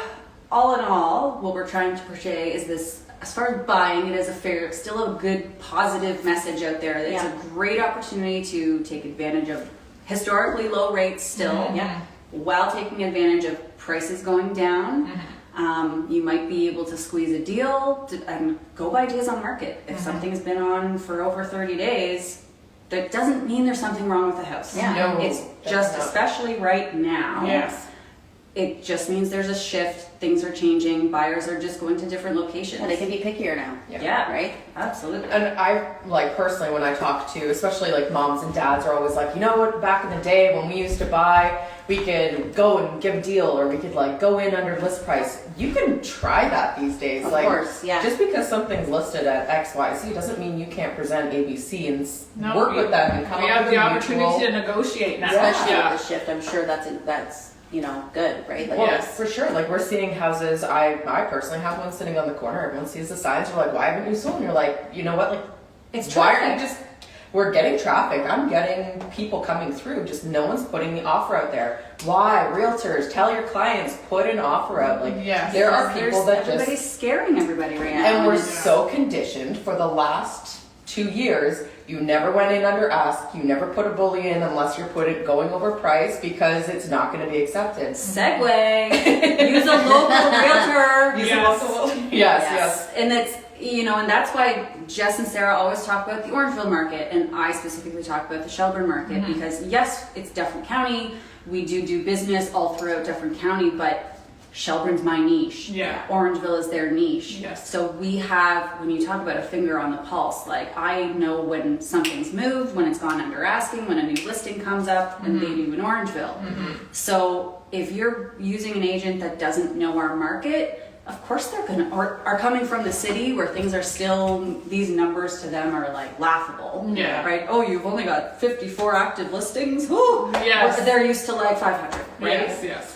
S1: all in all, what we're trying to portray is this, as far as buying it as a fair, still a good positive message out there. It's
S4: Yeah.
S1: a great opportunity to take advantage of historically low rates still,
S4: Yeah.
S1: while taking advantage of prices going down. You might be able to squeeze a deal and go buy days on market. If something's been on for over 30 days, that doesn't mean there's something wrong with the house.
S4: Yeah.
S2: No,
S1: It's
S2: that's
S1: just,
S2: not.
S1: especially right now.
S3: Yes.
S1: It just means there's a shift, things are changing, buyers are just going to different locations.
S4: Yeah, they can be pickier now,
S1: Yeah,
S4: right?
S1: absolutely.
S2: And I, like, personally, when I talk to, especially like moms and dads are always like, you know what, back in the day when we used to buy, we could go and give a deal, or we could like go in under list price. You can try that these days.
S4: Of
S2: like,
S4: course, yeah.
S2: Just because something's listed at XYZ doesn't mean you can't present ABC and
S3: No,
S2: work
S3: we-
S2: with them and come
S3: We
S2: up
S3: have
S2: with
S3: the
S2: a
S3: opportunity
S2: mutual.
S3: to negotiate now.
S4: Especially
S3: Yeah.
S4: with the shift, I'm sure that's good, right? Like,
S2: Well,
S3: Yes.
S2: for sure. Like, we're seeing houses. I personally have one sitting on the corner. Everyone sees the signs. We're like, why haven't you sold? And you're like, you know what? Like,
S1: It's
S2: why are you
S1: traffic.
S2: just? We're getting traffic. I'm getting people coming through. Just no one's putting the offer out there. Why? Realtors, tell your clients, put an offer out. Like,
S3: Yes.
S2: there are
S1: There's-
S2: people that
S1: everybody's
S2: just.
S1: scaring everybody right now.
S2: And we're
S1: it's-
S2: so conditioned for the last 2 years. You never went in under ask. You never put a bully in unless you're going over price because it's not going to be accepted.
S1: Segue. Use a local realtor.
S3: Use a Yes. local-
S2: Yes.
S1: And that's, and that's why Jess and Sarah always talk about the Orangeville market, and I specifically talk about the Shelburne market, because yes, it's Dufferin County. We do business all throughout Dufferin County, but Shelburne's my niche.
S3: Yeah.
S1: Orangeville is their niche.
S3: Yes.
S1: So we have, when you talk about a finger on the pulse, like I know when something's moved, when it's gone under asking, when a new listing comes up, and they do in Orangeville. So if you're using an agent that doesn't know our market, of course they're are coming from the city where things are still, these numbers to them are like laughable.
S3: Yeah.
S1: Right? Oh, you've only got 54 active listings? Woo!
S3: Yes.
S1: They're used to like 500, right?
S3: Yes. Yes.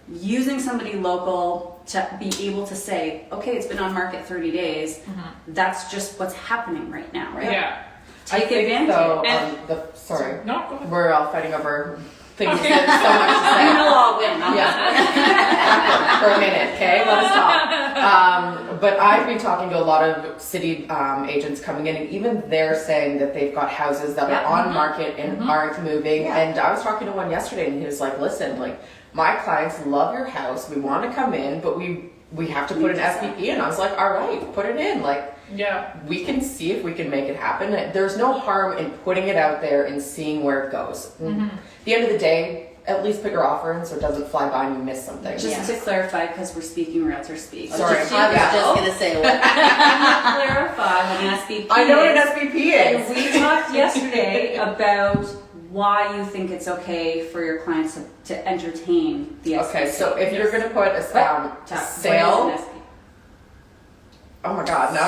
S1: Using somebody local to be able to say, okay, it's been on market 30 days, that's just what's happening right now, right?
S3: Yeah.
S1: Take
S2: I think
S1: advantage.
S2: though,
S3: And-
S2: sorry,
S3: No. Go ahead.
S2: we're all fighting over things that so much to say.
S1: You know I'll win.
S2: Yeah. For a minute, okay? Let us talk. But I've been talking to a lot of city agents coming in, and even they're saying that they've got houses that
S1: Yeah.
S2: are on market and aren't moving.
S4: Yeah.
S2: And I was talking to one yesterday, and he was like, listen, like, my clients love your house. We want to come in, but we have to put an SPP. And I was like, all right, put it in. Like,
S3: Yeah.
S2: we can see if we can make it happen. There's no harm in putting it out there and seeing where it goes. At the end of the day, at least put your offer in so it doesn't fly by and you miss something.
S1: Just
S4: Yeah.
S1: to clarify, because we're speaking realtor speak.
S2: Sorry.
S4: I was just gonna say, what?
S1: Clarify what an SPP
S2: I know what an
S1: is.
S2: SPP
S1: And
S2: is.
S1: we talked yesterday about why you think it's okay for your clients to entertain the SPP.
S2: Okay, so if you're gonna put a
S1: What?
S2: sale,
S1: What is an SPP?
S2: oh my god, no.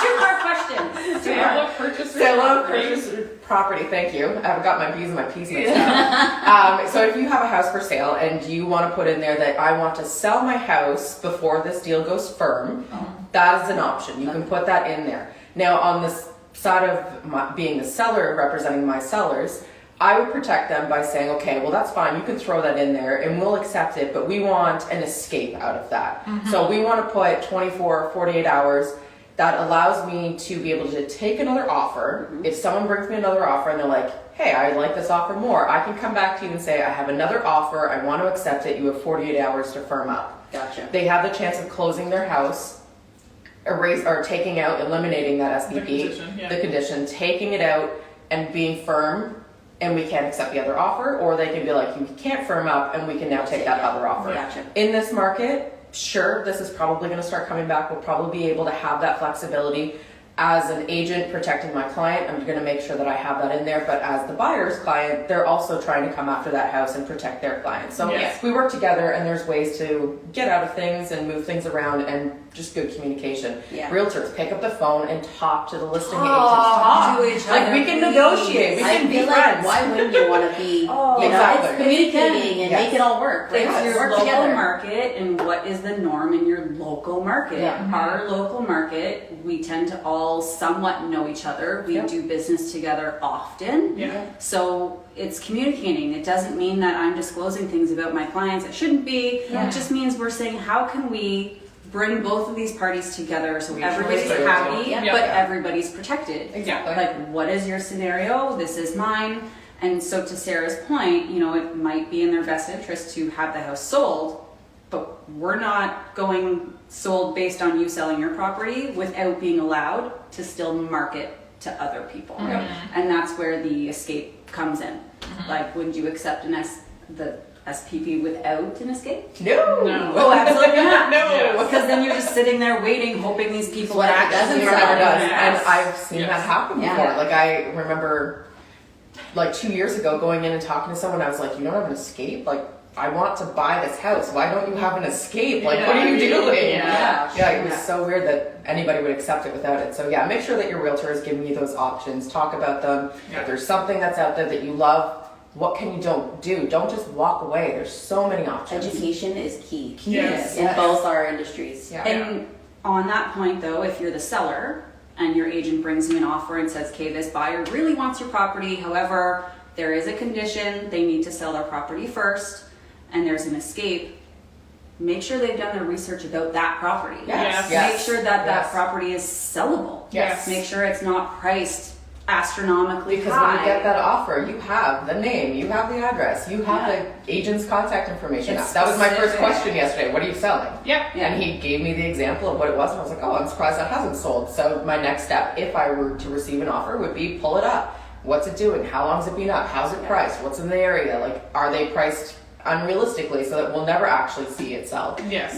S1: Two-part question.
S3: Sale of purchase.
S2: Sale I love purchase property. Thank you. I've got my B's and my P's mixed up. So if you have a house for sale and you want to put in there that I want to sell my house before this deal goes firm, that is an option. You can put that in there. Now on this side of being the seller, representing my sellers, I would protect them by saying, okay, well that's fine, you can throw that in there and we'll accept it, but we want an escape out of that. So we want to put 24, 48 hours. That allows me to be able to take another offer. If someone brings me another offer and they're like, hey, I like this offer more, I can come back to you and say, I have another offer, I want to accept it, you have 48 hours to firm up.
S4: Gotcha.
S2: They have the chance of closing their house, taking out, eliminating that SPP, the condition, taking it out and being firm, and we can't accept the other offer, or they can be like, you can't firm up and we can now take that other offer.
S4: Gotcha.
S2: In this market, sure, this is probably going to start coming back. We'll probably be able to have that flexibility. As an agent protecting my client, I'm going to make sure that I have that in there. But as the buyer's client, they're also trying to come after that house and protect their client. So we work together, and there's ways to get out of things and move things around, and just good communication.
S4: Yeah.
S2: Realtors, pick up the phone and talk to the listing agents.
S1: Talk to each
S2: Like
S1: other,
S2: we can
S1: please.
S2: negotiate. We
S4: I
S2: can be
S4: feel
S2: friends.
S4: like why wouldn't you want to be,
S2: Exactly.
S4: it's communicating and make it all work.
S1: It's
S4: Let's
S1: your
S4: work
S1: local
S4: together.
S1: market, and what is the norm in your local market?
S4: Yeah.
S1: Our local market, we tend to all somewhat know each other. We do business together often. So it's communicating. It doesn't mean that I'm disclosing things about my clients that shouldn't be. It just means we're saying, how can we bring both of these parties together so everybody's happy, but everybody's protected.
S2: Exactly.
S1: Like, what is your scenario? This is mine. And so to Sarah's point, you know, it might be in their best interest to have the house sold, but we're not going sold based on you selling your property without being allowed to still market to other people. And that's where the escape comes in. Like, would you accept the SPP without an escape?
S2: No.
S1: Oh, absolutely not.
S2: No.
S1: Because then you're just sitting there waiting, hoping these people
S4: What it
S1: actually
S4: doesn't
S2: It never does.
S1: Yes.
S2: And I've seen that happen
S4: Yeah.
S2: before. Like I remember like 2 years ago going in and talking to someone, I was like, you don't have an escape? Like, I want to buy this house. Why don't you have an escape? Like, what are you doing? Yeah, it was so weird that anybody would accept it without it. So yeah, make sure that your realtor is giving you those options. Talk about them. If there's something that's out there that you love, what can you do? Don't just walk away. There's so many options.
S4: Education is key.
S3: Yes.
S4: In both our industries.
S2: Yeah.
S1: And on that point though, if you're the seller and your agent brings you an offer and says, okay, this buyer really wants your property, however, there is a condition, they need to sell their property first, and there's an escape, make sure they've done their research about that property.
S2: Yes.
S1: Make sure that that property is sellable.
S2: Yes.
S1: Make sure it's not priced astronomically
S2: Because
S1: high.
S2: when you get that offer, you have the name, you have the address, you have the agent's contact information.
S1: It's
S2: That was my first
S1: specific.
S2: question yesterday. What are you selling?
S3: Yeah.
S2: And he gave me the example of what it was, and I was like, oh, I'm surprised that hasn't sold. So my next step, if I were to receive an offer, would be pull it up. What's it doing? How long's it been up? How's it priced? What's in the area? Like, are they priced unrealistically so that we'll never actually see it sell?
S3: Yes.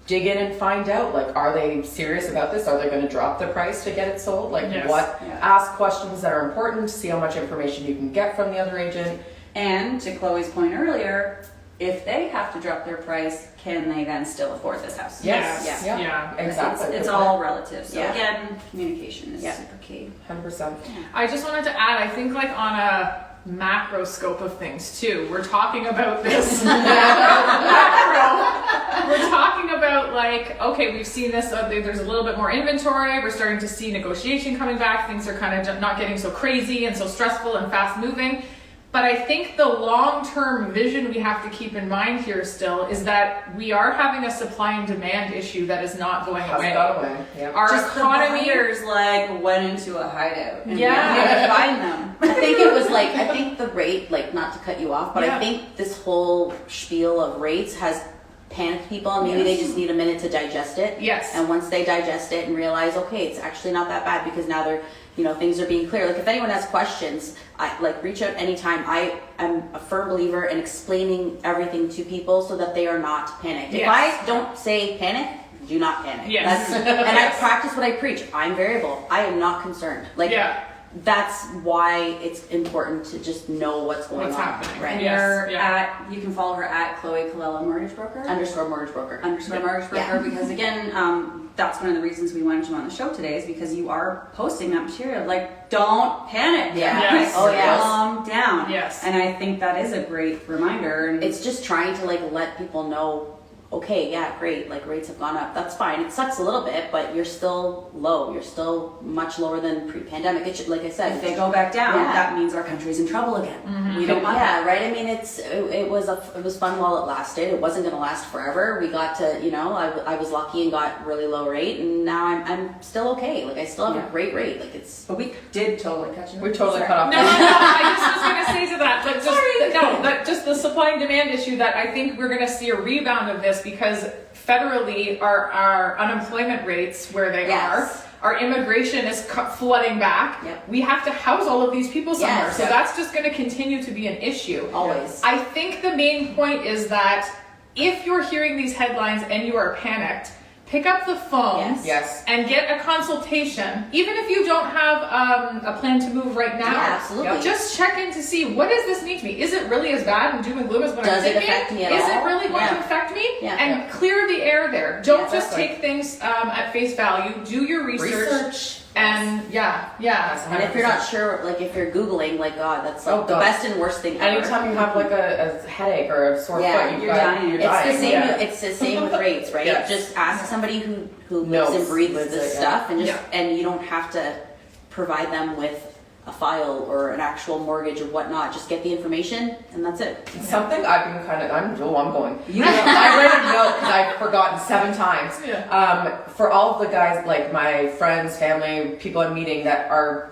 S2: Dig in and find out, like, are they serious about this? Are they going to drop the price to get it sold? Like, ask questions that are important, see how much information you can get from the other agent.
S1: And to Chloe's point earlier, if they have to drop their price, can they then still afford this house?
S2: Yes.
S3: Yeah.
S2: Exactly.
S1: It's all relative. So
S4: Yeah.
S1: again, communication is super key.
S2: 100%.
S3: I just wanted to add, I think like on a macro scope of things too, we're talking about this macro. We're talking about like, okay, we've seen this, there's a little bit more inventory, we're starting to see negotiation coming back, things are kind of not getting so crazy and so stressful and fast moving. But I think the long-term vision we have to keep in mind here still is that we are having a supply and demand issue that is not going away.
S2: Hasn't gone away. Yep.
S3: Our
S1: Just
S3: economy,
S1: the buyers like went into a hideout. And
S3: Yeah.
S1: we had to find them.
S4: I think it was like, I think the rate, like not to cut you off, but
S3: Yeah.
S4: I think this whole spiel of rates has panicked people and maybe they just need a minute to digest it.
S3: Yes.
S4: And once they digest it and realize, okay, it's actually not that bad because now they're, things are being clear. Like if anyone has questions, reach out anytime. I am a firm believer in explaining everything to people so that they are not panicked.
S3: Yes.
S4: If I don't say panic, do not panic.
S3: Yes.
S4: And I practice what I preach. I'm variable. I am not concerned. that's why it's important to just know what's going
S3: What's
S4: on.
S3: happening.
S4: Right.
S1: And
S3: Yes,
S1: you're
S3: yeah.
S1: you can follow her at Chloe Corella Mortgage Broker.
S4: Underscore mortgage broker.
S1: Underscore mortgage broker,
S4: Yeah.
S1: because again, that's one of the reasons we wanted you on the show today, is because you are posting that material. Like, don't panic.
S4: Yeah.
S3: Yes.
S4: Oh, yes.
S1: Calm down.
S3: Yes.
S1: And I think that is a great reminder. And
S4: It's just trying to like let people know, okay, yeah, great, like rates have gone up. That's fine. It sucks a little bit, but you're still low. You're still much lower than pre-pandemic. It should, like I said,
S1: if they go back down,
S4: Yeah.
S1: that means our country's in trouble again. We don't want
S4: yeah,
S1: that.
S4: right. I mean, it was fun while it lasted. It wasn't going to last forever. We got to, I was lucky and got really low rate, and now I'm still okay. Like I still have
S1: Yeah.
S4: a great rate. Like it's.
S1: But we did totally catch you.
S2: We totally
S1: Sorry.
S2: cut off.
S3: No, I just was going to say to that, but just the supply and demand issue, that I think we're going to see a rebound of this, because federally our unemployment rates where they
S4: Yes.
S3: are, our immigration is flooding back.
S4: Yep.
S3: We have to house all of these people somewhere,
S4: Yes.
S3: so that's just going to continue to be an issue.
S4: Always.
S3: I think the main point is that if you're hearing these headlines and you are panicked, pick up the phone.
S4: Yes.
S2: Yes.
S3: And get a consultation, even if you don't have a plan to move right now.
S4: Yeah, absolutely.
S3: Just check in to see, what does this mean to me? Is it really as bad and doom and gloom as what I'm
S4: Does it
S3: thinking?
S4: affect me at
S3: Is
S4: all?
S3: it really going to
S4: Yeah.
S3: affect me?
S4: Yeah.
S3: And clear the air there. Don't
S4: Yeah,
S3: just
S4: exactly.
S3: take things at face value. Do your research. And yeah.
S4: And if you're not sure, like if you're Googling, like God, that's like
S2: Oh,
S4: the
S2: God.
S4: best and worst thing ever.
S2: Anytime you have like a headache or a sore
S4: Yeah,
S2: foot,
S1: you're dying.
S2: You're
S1: It's
S2: dying.
S4: It's the same.
S2: Yeah.
S4: It's the same with rates, right?
S2: Yes.
S4: Just ask somebody who
S2: Knows,
S4: lives and breathes
S2: lives
S4: this
S2: it, yeah.
S4: stuff, and
S3: Yeah.
S4: and you don't have to provide them with a file or an actual mortgage or whatnot. Just get the information, and that's it.
S2: Something I've been I'm going.
S1: You
S2: I read a note because I've forgotten 7 times.
S3: Yeah.
S2: For all of the guys, like my friends, family, people I'm meeting that are,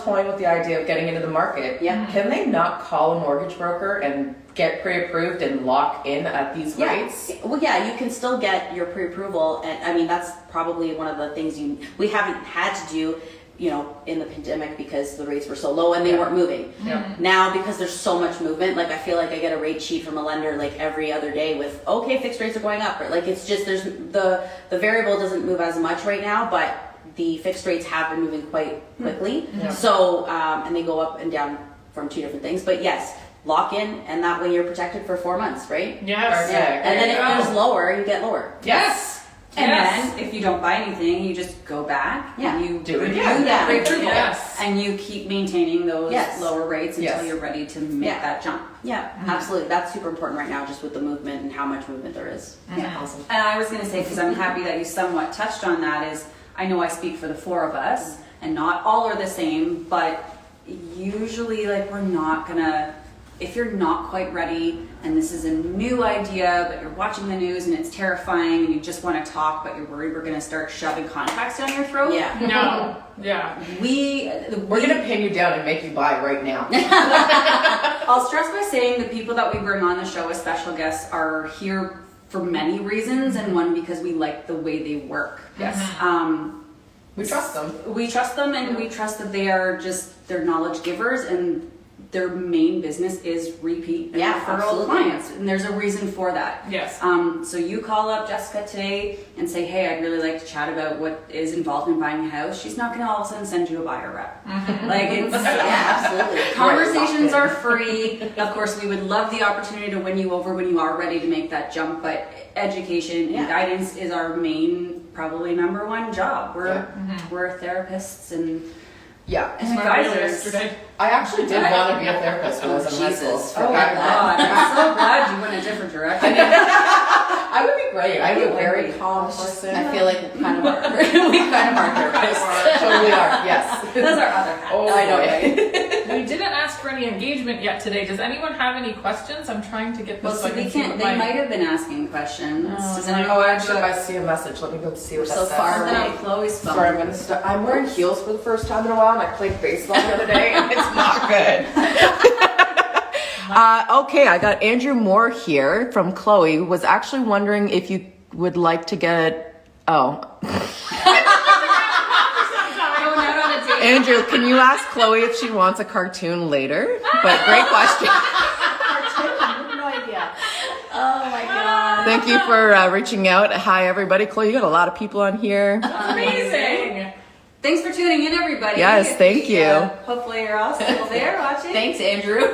S2: toying with the idea of getting into the market.
S4: Yeah.
S2: Can they not call a mortgage broker and get pre-approved and lock in at these rates?
S4: Well, yeah, you can still get your pre-approval, and I mean that's probably one of the things we haven't had to do, in the pandemic because the rates were so low and they
S2: Yeah.
S4: weren't moving.
S2: Yeah.
S4: Now because there's so much movement, like I feel like I get a rate sheet from a lender like every other day with fixed rates are going up, or like it's just there's the variable doesn't move as much right now, but the fixed rates have been moving quite quickly.
S2: Yeah.
S4: So and they go up and down from 2 different things, but yes. Lock in, and that way you're protected for 4 months, right?
S3: Yes.
S2: Yeah.
S4: And then if
S3: There you
S4: it
S3: go.
S4: goes lower, you get lower.
S3: Yes.
S1: And
S3: Yes.
S1: then if you don't buy anything, you just go back
S4: Yeah.
S1: and you
S2: Do it
S1: review
S2: again.
S1: that
S4: Yeah.
S1: approval,
S3: Yes.
S1: and you keep maintaining those
S4: Yes.
S1: lower rates until
S2: Yes.
S1: you're ready to make
S4: Yeah.
S1: that jump.
S4: Yeah, absolutely. That's super important right now, just with the movement and how much movement there is.
S1: Yeah.
S2: Awesome.
S1: And I was going to say, because I'm happy that you somewhat touched on that, is I know I speak for the 4 of us, and not all are the same, but usually like we're not going to, if you're not quite ready and this is a new idea, but you're watching the news and it's terrifying and you just want to talk, but you're worried we're going to start shoving contacts down your throat.
S4: Yeah.
S3: No. Yeah.
S2: We're gonna pin you down and make you buy right now.
S1: I'll stress by saying the people that we bring on the show as special guests are here for many reasons, and one because we like the way they work.
S2: Yes. We trust them.
S1: We trust them, and we trust that they're knowledge givers, and their main business is repeat and
S4: Yeah,
S1: referral
S4: absolutely.
S1: clients, and there's a reason for that.
S3: Yes.
S1: So you call up Jessica today and say, hey, I'd really like to chat about what is involved in buying a house. She's not going to all of a sudden send you a buyer rep. Like it's
S4: Yeah, absolutely.
S1: conversations are free. Of course, we would love the opportunity to win you over when you are ready to make that jump, but education
S4: Yeah.
S1: and guidance is our main, probably number 1 job.
S2: Yeah.
S1: We're therapists and
S2: Yeah.
S3: That's my reel
S1: advisors.
S3: yesterday.
S2: I actually did want to be a therapist when I was in high school.
S4: Jesus.
S1: Oh my
S2: Forgot that.
S1: god, I'm so glad you went a different direction.
S2: I would be great. I'm a
S1: You would
S2: very
S1: be.
S2: calm person.
S4: I feel like we kind of are. We kind of are therapists.
S2: Totally are. Yes.
S1: That's our other hat.
S2: Oh,
S4: I know,
S2: boy.
S4: right?
S3: We didn't ask for any engagement yet today. Does anyone have any questions? I'm trying to get this
S1: Well,
S3: so
S1: so
S3: I
S1: we
S3: can see
S1: can't,
S3: what
S1: they
S3: my-
S1: might have been asking questions. Does anyone
S2: Oh,
S1: want
S2: actually,
S1: to
S2: I see a message. Let me go see what
S4: We're
S2: that
S4: so
S2: says.
S4: far
S1: something
S4: away.
S1: on Chloe's phone?
S2: Sorry, I'm wearing heels for the first time in a while, and I played baseball the other day, and it's not good. Okay, I got Andrew Moore here from Chloe. Was actually wondering if you would like to get. Oh,
S1: Going out on a date.
S2: Andrew, can you ask Chloe if she wants a cartoon later? But great question.
S4: No idea. Oh my god.
S2: Thank you for reaching out. Hi, everybody. Chloe, you got a lot of people on here.
S3: Amazing.
S1: Thanks for tuning in, everybody.
S2: Yes, thank you.
S1: Hopefully you're all still there watching.
S4: Thanks, Andrew.
S1: We do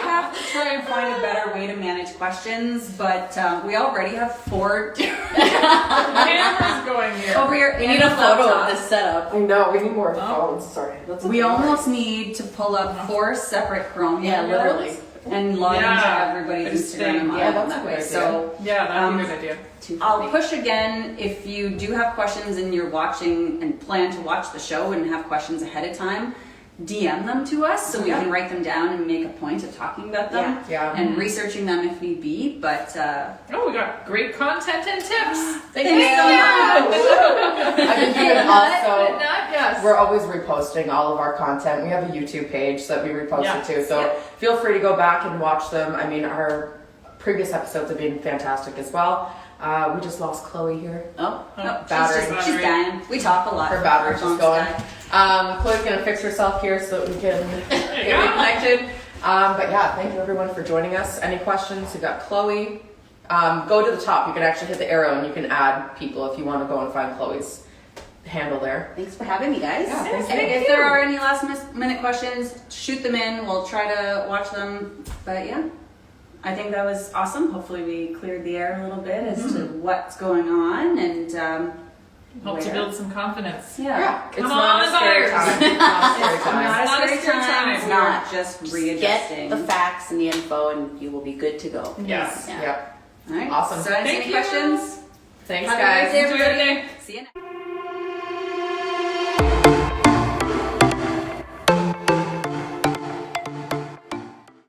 S1: have to try and find a better way to manage questions, but we already have 4
S3: Cameras going here.
S1: over here.
S4: We need a photo of this setup.
S2: I know, we need more phones. Sorry.
S1: We almost need to pull up 4 separate Chrome
S4: Yeah,
S1: handles
S4: literally.
S1: and log
S3: Yeah,
S1: into everybody's
S3: interesting.
S1: Instagram
S2: Yeah,
S1: on
S2: that's a
S1: that
S2: good
S1: way.
S2: idea.
S1: So
S3: Yeah, that'd be a good idea.
S1: I'll push again if you do have questions and you're watching and plan to watch the show and have questions ahead of time. DM them to us so we can write them down and make a point of talking about them
S2: Yeah.
S1: and researching them if need be. But
S3: Oh, we got great content and tips.
S1: thank you so much.
S2: I've been doing also.
S3: Yes.
S2: We're always reposting all of our content. We have a YouTube page that we repost
S3: Yeah.
S2: it to, so feel free to go back and watch them. I mean, our previous episodes have been fantastic as well. We just lost Chloe here.
S1: No,
S2: Battery.
S1: she's dying. We talk a lot.
S2: Her battery's
S1: Our
S2: just
S1: phones
S2: going.
S1: die.
S2: Chloe's gonna fix herself here so that we can
S3: There you
S2: get
S3: go.
S2: reconnected. But yeah, thank you everyone for joining us. Any questions? We've got Chloe. Go to the top. You can actually hit the arrow and you can add people if you want to go and find Chloe's handle there.
S4: Thanks for having me, guys.
S2: Yeah, thanks.
S1: And if there are any last minute questions, shoot them in. We'll try to watch them. But yeah, I think that was awesome. Hopefully we cleared the air a little bit as to what's going on and
S3: Help to
S1: where.
S3: build some confidence.
S2: Yeah, it's
S3: Come
S2: not
S3: on,
S2: a scary
S3: buyers.
S2: time. It's not a scary
S1: It's
S2: time.
S1: not a
S3: It's not a
S1: scary
S3: scary
S1: time.
S3: time.
S1: It's
S4: Not.
S1: not just readjusting.
S4: Get the facts and the info, and you will be good to go.
S3: Yes.
S4: Yeah.
S2: Yep.
S1: All right.
S2: Awesome.
S1: So, any
S3: Thank you.
S1: questions?
S2: Thanks,
S1: Have a
S2: guys.
S1: great day,
S3: Enjoy your
S1: everybody.
S3: day.
S1: See you next.